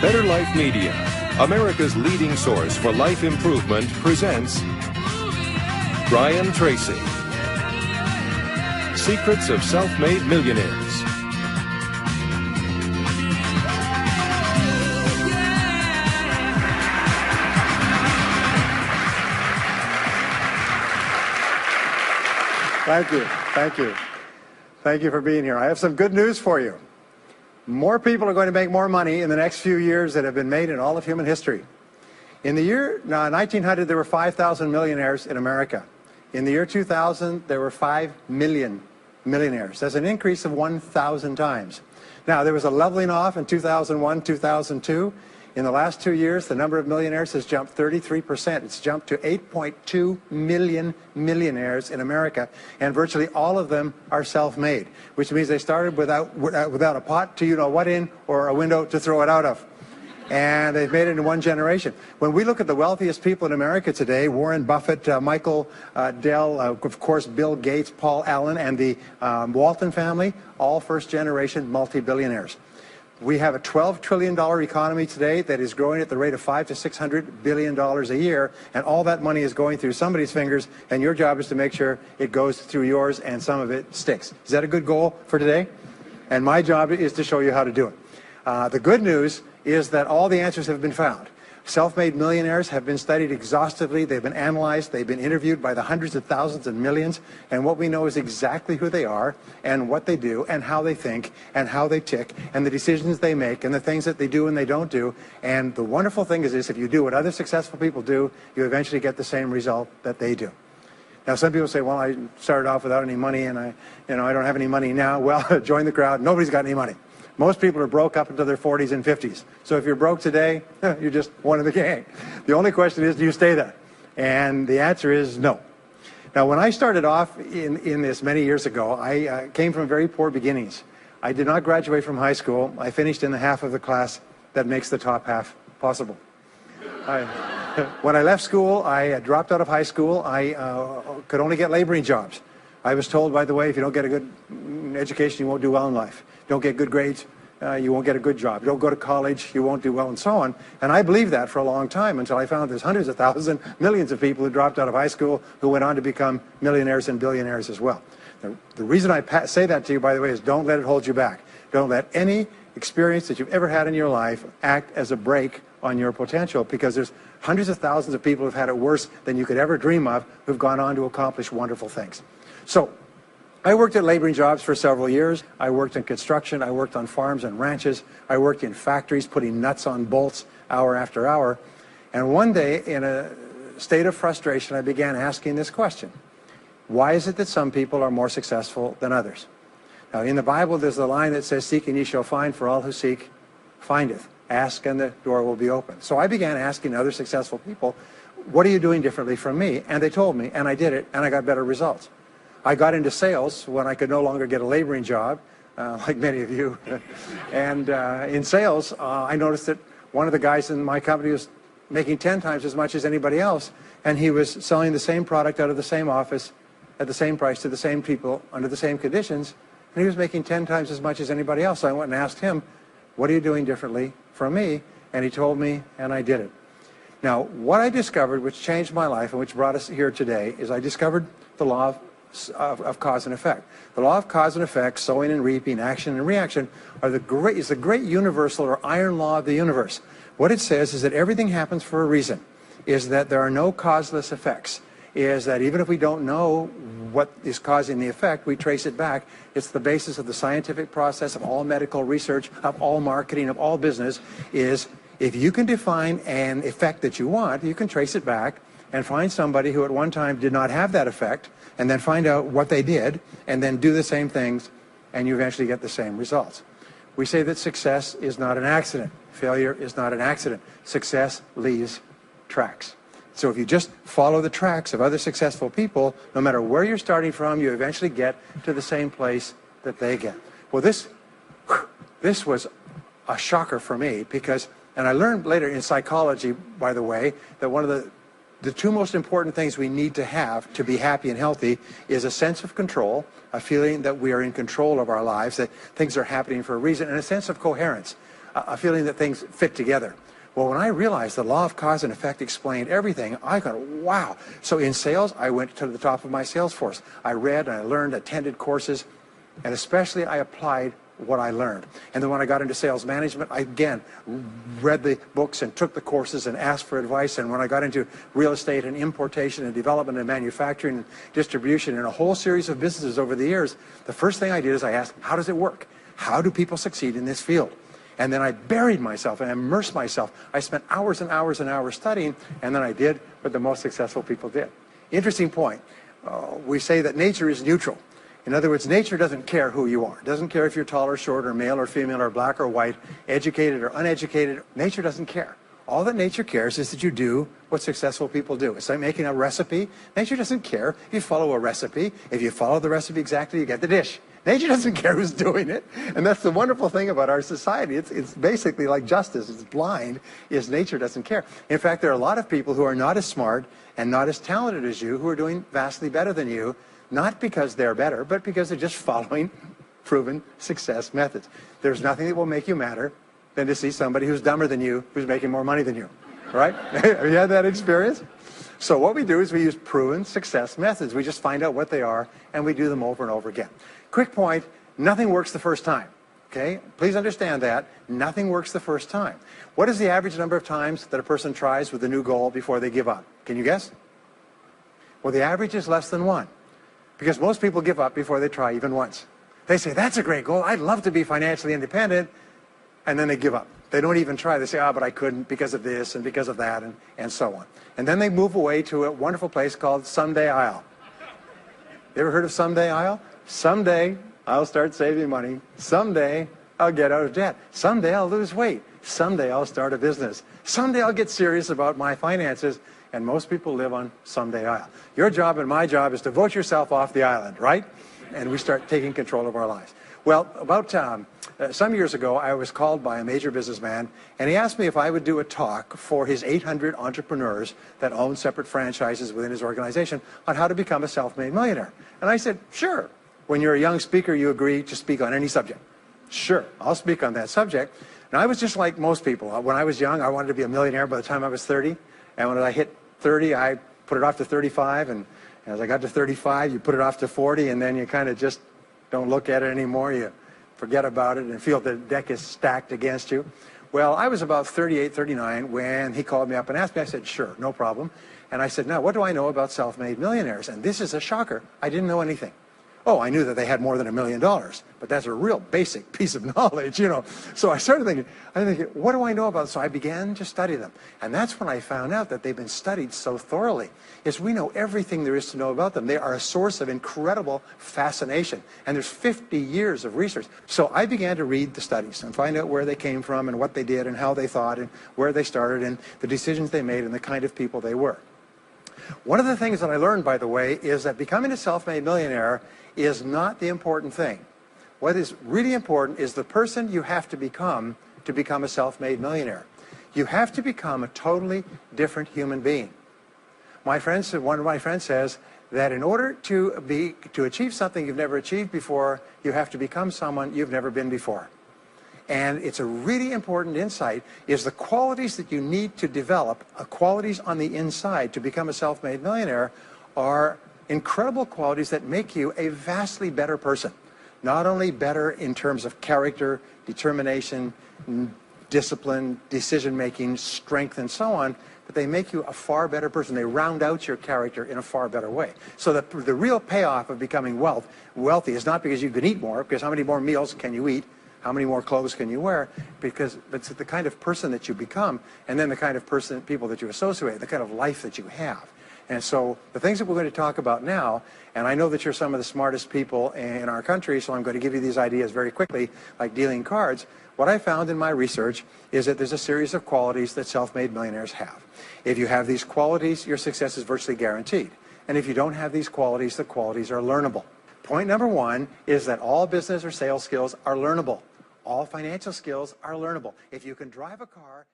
Better Life Media, America's leading source for life improvement, presents Brian Tracy. Secrets of Self-Made Millionaires. Thank you. Thank you. Thank you for being here. I have some good news for you. More people are going to make more money in the next few years than have been made in all of human history. In the year 1900, there were 5,000 millionaires in America. In the year 2000, there were 5 million millionaires. That's an increase of 1,000 times. Now, there was a leveling off in 2001, 2002. In the last 2 years, the number of millionaires has jumped 33%. It's jumped to 8.2 million millionaires in America, and virtually all of them are self-made, which means they started without a pot to you-know-what in or a window to throw it out of. And they've made it in one generation. When we look at the wealthiest people in America today, Warren Buffett, Michael Dell, of course, Bill Gates, Paul Allen, and the Walton family, all first-generation multi-billionaires. We have a $12 trillion economy today that is growing at the rate of $500 to $600 billion a year, and all that money is going through somebody's fingers, and your job is to make sure it goes through yours and some of it sticks. Is that a good goal for today? And my job is to show you how to do it. The good news is that all the answers have been found. Self-made millionaires have been studied exhaustively. They've been analyzed. They've been interviewed by the hundreds of thousands and millions. And what we know is exactly who they are and what they do and how they think and how they tick and the decisions they make and the things that they do and they don't do. And the wonderful thing is this: if you do what other successful people do, you eventually get the same result that they do. Now, some people say, well, I started off without any money and I don't have any money now. Well, join the crowd. Nobody's got any money. Most people are broke up until their 40s and 50s. So if you're broke today, you're just one of the gang. The only question is, do you stay there? And the answer is no. Now, when I started off in this many years ago, I came from very poor beginnings. I did not graduate from high school. I finished in the half of the class that makes the top half possible. When I left school, I dropped out of high school. I could only get laboring jobs. I was told, by the way, if you don't get a good education, you won't do well in life. Don't get good grades, you won't get a good job. You don't go to college, you won't do well, and so on. And I believed that for a long time until I found there's hundreds of thousands, millions of people who dropped out of high school who went on to become millionaires and billionaires as well. The reason I say that to you, by the way, is don't let it hold you back. Don't let any experience that you've ever had in your life act as a brake on your potential, because there's hundreds of thousands of people who've had it worse than you could ever dream of, who've gone on to accomplish wonderful things. So, I worked at laboring jobs for several years. I worked in construction. I worked on farms and ranches. I worked in factories putting nuts on bolts hour after hour. And one day, in a state of frustration, I began asking this question: why is it that some people are more successful than others? Now, in the Bible, there's a line that says, "Seek and ye shall find, for all who seek findeth. Ask and the door will be open." So I began asking other successful people, what are you doing differently from me? And they told me, and I did it, and I got better results. I got into sales when I could no longer get a laboring job, like many of you. And in sales, I noticed that one of the guys in my company was making 10 times as much as anybody else, and he was selling the same product out of the same office at the same price to the same people under the same conditions, and he was making 10 times as much as anybody else. So I went and asked him, what are you doing differently from me? And he told me, and I did it. Now, what I discovered, which changed my life and which brought us here today, is I discovered the law of cause and effect. The law of cause and effect, sowing and reaping, action and reaction, is the great universal or iron law of the universe. What it says is that everything happens for a reason, is that there are no causeless effects, is that even if we don't know what is causing the effect, we trace it back. It's the basis of the scientific process, of all medical research, of all marketing, of all business, is if you can define an effect that you want, you can trace it back and find somebody who at one time did not have that effect, and then find out what they did, and then do the same things, and you eventually get the same results. We say that success is not an accident. Failure is not an accident. Success leaves tracks. So if you just follow the tracks of other successful people, no matter where you're starting from, you eventually get to the same place that they get. Well, this was a shocker for me, because, and I learned later in psychology, by the way, that one of the two most important things we need to have to be happy and healthy is a sense of control, a feeling that we are in control of our lives, that things are happening for a reason, and a sense of coherence. a feeling that things fit together. Well, when I realized the law of cause and effect explained everything, I thought, wow. So in sales, I went to the top of my sales force. I read and I learned, attended courses, and especially I applied what I learned. And then when I got into sales management, I again read the books and took the courses and asked for advice. And when I got into real estate and importation and development and manufacturing and distribution and a whole series of businesses over the years, the first thing I did is I asked, how does it work? How do people succeed in this field? And then I buried myself and immersed myself. I spent hours and hours and hours studying, and then I did what the most successful people did. Interesting point. We say that nature is neutral. In other words, nature doesn't care who you are. It doesn't care if you're tall or short or male or female or black or white, educated or uneducated. Nature doesn't care. All that nature cares is that you do what successful people do. It's like making a recipe. Nature doesn't care if you follow a recipe. If you follow the recipe exactly, you get the dish. Nature doesn't care who's doing it. And that's the wonderful thing about our society. It's basically like justice. It's blind, is nature doesn't care. In fact, there are a lot of people who are not as smart and not as talented as you who are doing vastly better than you, not because they're better, but because they're just following proven success methods. There's nothing that will make you madder than to see somebody who's dumber than you, who's making more money than you, right? Have you had that experience? So what we do is we use proven success methods. We just find out what they are, and we do them over and over again. Quick point, nothing works the first time, okay? Please understand that. Nothing works the first time. What is the average number of times that a person tries with a new goal before they give up? Can you guess? Well, the average is less than 1, because most people give up before they try even once. They say, that's a great goal. I'd love to be financially independent, and then they give up. They don't even try. They say, but I couldn't because of this and because of that, and so on. And then they move away to a wonderful place called Someday I'll. You ever heard of Someday I'll? Someday I'll start saving money. Someday I'll get out of debt. Someday I'll lose weight. Someday I'll start a business. Someday I'll get serious about my finances. And most people live on Someday I'll. Your job and my job is to vote yourself off the island, right? And we start taking control of our lives. Well, about some years ago, I was called by a major businessman, and he asked me if I would do a talk for his 800 entrepreneurs that own separate franchises within his organization on how to become a self-made millionaire. And I said, sure. When you're a young speaker, you agree to speak on any subject. Sure, I'll speak on that subject. And I was just like most people. When I was young, I wanted to be a millionaire by the time I was 30. And when I hit 30, I put it off to 35. And as I got to 35, you put it off to 40, and then you kind of just don't look at it anymore. You forget about it and feel the deck is stacked against you. Well, I was about 38, 39 when he called me up and asked me. I said, sure, no problem. And I said, now, what do I know about self-made millionaires? And this is a shocker. I didn't know anything. Oh, I knew that they had more than $1 million, but that's a real basic piece of knowledge, you know. So I started thinking, what do I know about it? So I began to study them. And that's when I found out that they've been studied so thoroughly. Is we know everything there is to know about them. They are a source of incredible fascination. And there's 50 years of research. So I began to read the studies and find out where they came from and what they did and how they thought and where they started and the decisions they made and the kind of people they were. One of the things that I learned, by the way, is that becoming a self-made millionaire is not the important thing. What is really important is the person you have to become a self-made millionaire. You have to become a totally different human being. One of my friends says that in order to achieve something you've never achieved before, you have to become someone you've never been before. And it's a really important insight, is the qualities that you need to develop, qualities on the inside to become a self-made millionaire, are incredible qualities that make you a vastly better person. Not only better in terms of character, determination, discipline, decision-making, strength, and so on, but they make you a far better person. They round out your character in a far better way. So the real payoff of becoming wealthy is not because you can eat more, because how many more meals can you eat? How many more clothes can you wear? Because it's the kind of person that you become, and then the kind of people that you associate, the kind of life that you have. And so the things that we're going to talk about now, and I know that you're some of the smartest people in our country, so I'm going to give you these ideas very quickly, like dealing cards. What I found in my research is that there's a series of qualities that self-made millionaires have. If you have these qualities, your success is virtually guaranteed. And if you don't have these qualities, the qualities are learnable. Point number one is that all business or sales skills are learnable. All financial skills are learnable. If you can drive a car...